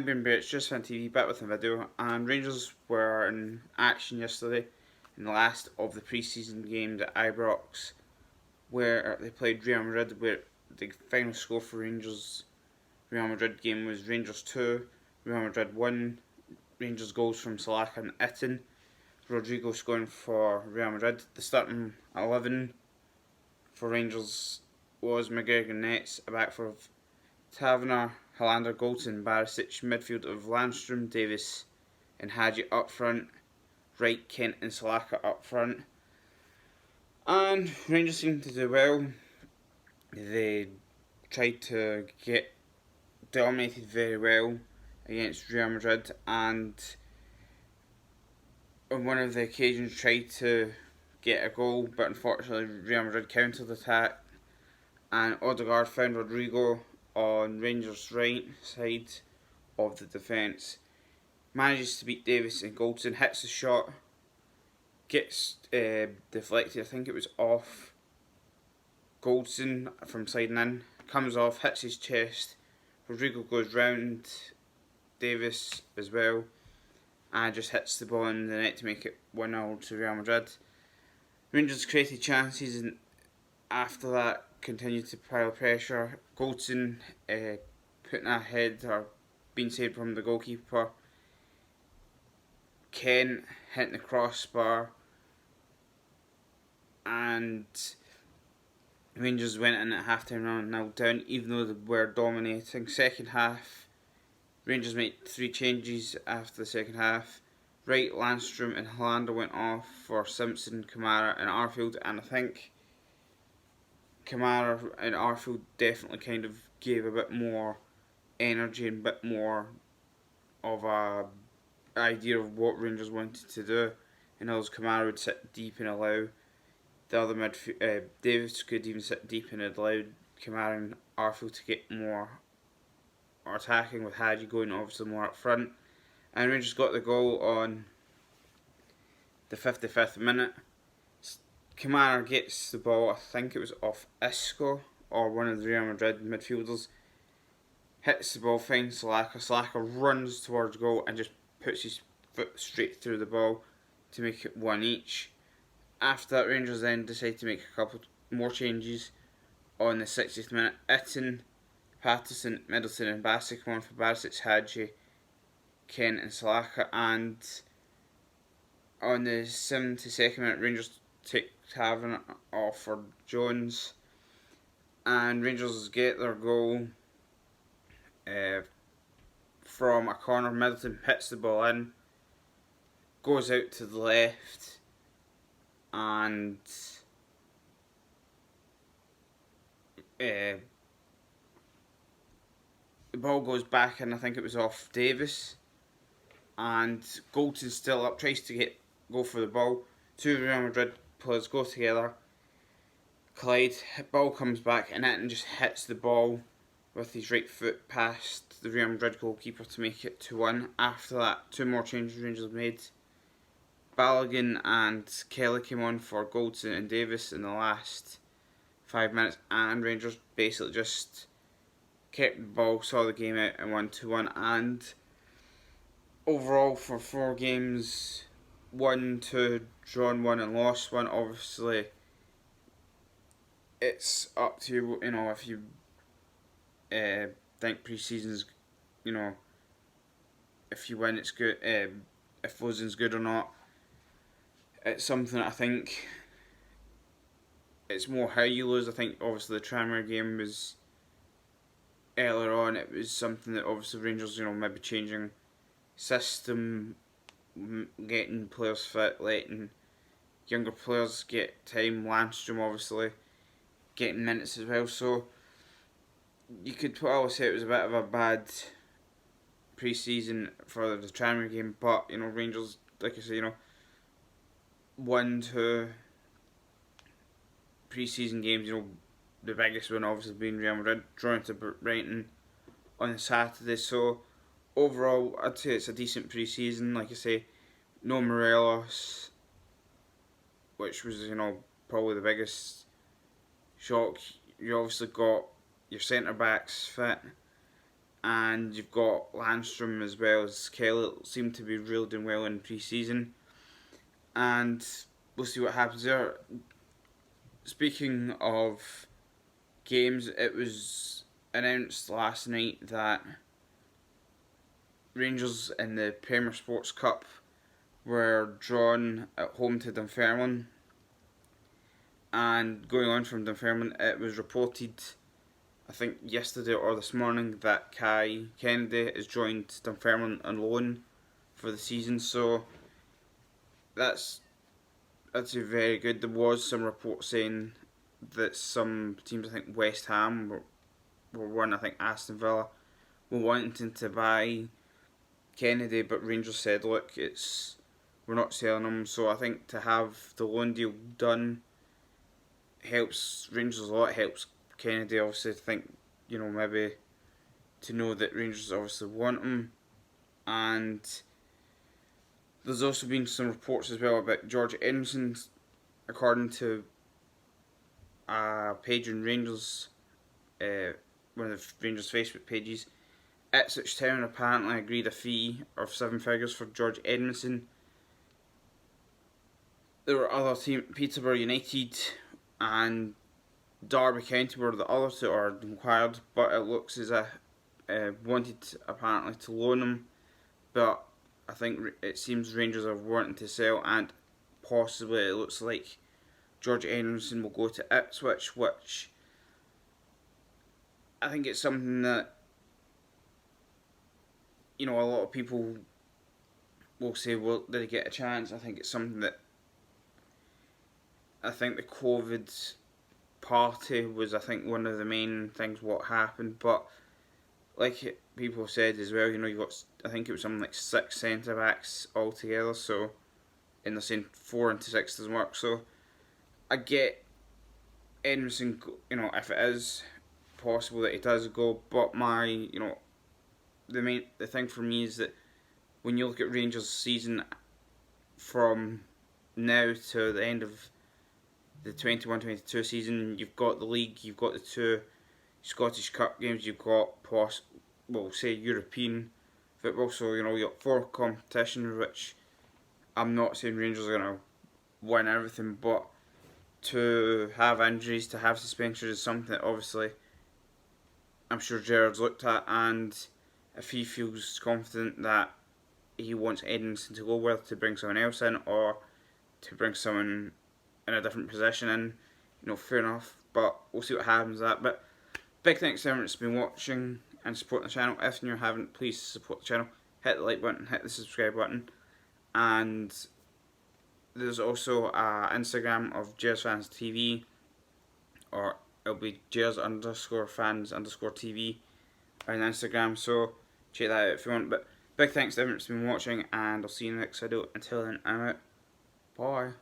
I'm Ben It's just on TV, back with a video, and Rangers were in action yesterday in the last of the pre-season games at Ibrox, where they played Real Madrid, where the final score for Rangers Real Madrid game was Rangers 2, Real Madrid 1, Rangers goals from Salaka and Itten, Rodrigo scoring for Real Madrid. The starting 11 for Rangers was McGregor nets, a back four of Taverner, Hollander, Goldson, Barisic, midfield of Landstrom, Davis and Hadji up front, Wright, Kent and Salaka up front. And Rangers seemed to do well. They tried to get dominated very well against Real Madrid, and on one of the occasions tried to get a goal, but unfortunately Real Madrid countered attack and Odegaard found Rodrigo on Rangers' right side of the defence. Manages to beat Davis and Goldson, hits the shot, gets deflected, I think it was off Goldson from siding in, comes off, hits his chest, Rodrigo goes round Davis as well and just hits the ball in the net to make it 1-0 to Real Madrid. Rangers created chances and after that continued to pile pressure. Goldson putting a head or being saved from the goalkeeper. Kent hitting the crossbar, and Rangers went in at half time round 0 down, even though they were dominating. Second half, Rangers made 3 changes after the second half. Wright, Landstrom and Hollander went off for Simpson, Kamara and Arfield, and I think Kamara and Arfield definitely kind of gave a bit more energy and a bit more of a idea of what Rangers wanted to do. And as Kamara would sit deep and allow the other midfield, Davis could even sit deep and it allowed Kamara and Arfield to get more attacking, with Hadji going obviously more up front. And Rangers got the goal on the 55th minute. Kamara gets the ball, I think it was off Isco or one of the Real Madrid midfielders, hits the ball, finds Salaka, Salaka runs towards goal and just puts his foot straight through the ball to make it 1 each. After that, Rangers then decide to make a couple more changes on the 60th minute. Itten, Patterson, Middleton and Bassett come on for Barisic, Hadji, Kent and Salaka, and on the 72nd minute Rangers take Taverner off for Jones, and Rangers get their goal from a corner. Middleton hits the ball in, goes out to the left, and the ball goes back and I think it was off Davis, and Goldson's still up, tries to go for the ball. 2 Real Madrid players go together, collide, ball comes back and Itten just hits the ball with his right foot past the Real Madrid goalkeeper to make it 2-1. After that, 2 more changes Rangers made. Balogun and Kelly came on for Goldson and Davis in the last 5 minutes, and Rangers basically just kept the ball, saw the game out and won 2-1. And overall for 4 games, won 2, drawn 1 and lost 1. Obviously it's up to you, if you think pre-season's, if you win it's good, if losing's good or not. It's something that I think it's more how you lose. I think obviously the Tranmere game was earlier on, it was something that obviously Rangers, maybe changing system, getting players fit, letting younger players get time, Landstrom obviously getting minutes as well. So you could probably say it was a bit of a bad pre-season for the Tranmere game, but Rangers, like I say, won 2 pre-season games. The biggest one obviously being Real Madrid, drawn to Brighton on Saturday. So overall, I'd say it's a decent pre-season. Like I say, no Morelos, which was probably the biggest shock. You obviously got your centre backs fit, and you've got Landstrom as well as Kelly. Seem to be really doing well in pre-season, and we'll see what happens there. Speaking of games, it was announced last night that Rangers in the Premier Sports Cup were drawn at home to Dunfermline, and going on from Dunfermline, it was reported, I think yesterday or this morning, that Kai Kennedy has joined Dunfermline on loan for the season. So that's very good. There was some reports saying that some teams, I think West Ham were one, I think Aston Villa were wanting to buy Kennedy, but Rangers said, look, we're not selling him. So I think to have the loan deal done helps Rangers a lot. Helps Kennedy obviously think, maybe to know that Rangers obviously want him. And there's also been some reports as well about George Edmondson, according to a page in Rangers, one of the Rangers Facebook pages. Ipswich Town apparently agreed a fee of 7 figures for George Edmondson. There were other teams, Peterborough United and Derby County were the other two are inquired, but it looks as if wanted apparently to loan him, but I think it seems Rangers are wanting to sell, and possibly it looks like George Edmondson will go to Ipswich, which I think it's something that a lot of people will say, well, did he get a chance? I think it's something that I think the COVID party was, I think, one of the main things what happened, but like people said as well, you got, I think it was something like 6 centre backs altogether, so in the same 4 into 6 doesn't work. So I get Edmondson, if it is possible that he does go, but the thing for me is that when you look at Rangers' season from now to the end of the 21-22 season, you've got the league, you've got the 2 Scottish Cup games, you've got European football, so you've got 4 competitions, which I'm not saying Rangers are going to win everything, but to have injuries, to have suspensions is something that obviously I'm sure Gerrard's looked at, and if he feels confident that he wants Edmondson to go, whether to bring someone else in or to bring someone in a different position in, fair enough, but we'll see what happens with that. But big thanks to everyone that's been watching and supporting the channel. If you haven't, please support the channel. Hit the like button, hit the subscribe button, and there's also an Instagram of JersFans TV, or it'll be Jers_fans_TV on Instagram, so check that out if you want. But big thanks to everyone that's been watching, and I'll see you in the next video. Until then, I'm out. Bye.